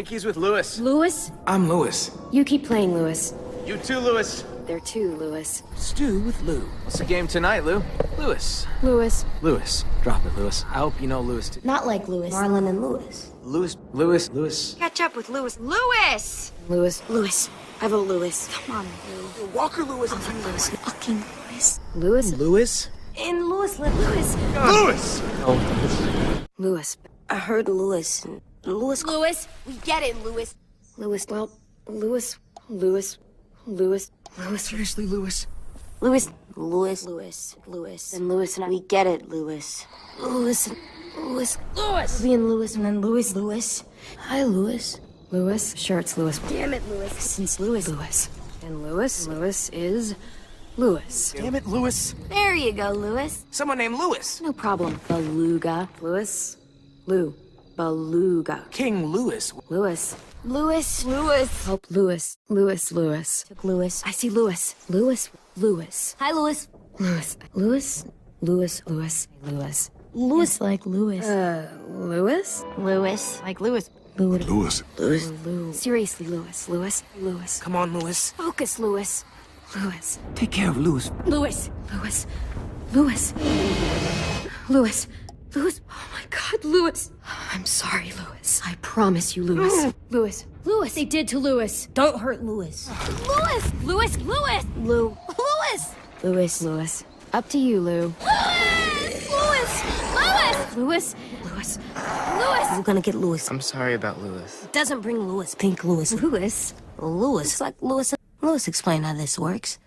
think he's with Lewis. Lewis? I'm Lewis. You keep playing, Lewis. You too, Lewis. There too, Lewis. Stew with Lou. What's the game tonight, Lou? Lewis. Lewis. Lewis. Drop it, Lewis. I hope you know Lewis too. Not like Lewis. Marlon and Lewis. Lewis. Catch up with Lewis. Lewis! Lewis. Lewis. I vote Lewis. Come on, Lou. Walker Lewis. I vote Lewis. Fucking Lewis. Lewis? Lewis? And Lewis let Lewis. Lewis! Lewis. I heard Lewis. Lewis. Lewis? We get it, Lewis. Lewis. Well, Lewis. Seriously, Lewis? Lewis. And Lewis and I. we get it, Lewis. Lewis. Lewis! Me and Lewis and then Lewis. Hi, Lewis. Lewis? Sure, it's Lewis. Damn it, Lewis. Since Lewis. And Lewis? Lewis is Lewis. Damn it, Lewis. There you go, Lewis. Someone named Lewis. No problem. Beluga. Lewis? Lou. Beluga. King Lewis. Lewis. Lewis. Help Lewis. Lewis. Took Lewis. I see Lewis. Lewis. Hi, Lewis. Lewis. Lewis like Lewis. Lewis? Lewis. Like Lewis. Lewis. Seriously, Lewis. Come on, Lewis. Focus, Lewis. Take care of Lewis. Lewis. Oh my God, Lewis. I'm sorry, Lewis. I promise you, Lewis. Lewis, they did to Lewis. Don't hurt Lewis. Lewis. Lou. Lewis. Up to you, Lou. Lewis. We're gonna get Lewis. I'm sorry about Lewis. Doesn't bring Lewis. Pink Lewis. Lewis. Lewis. Like Lewis. Lewis explain how this works.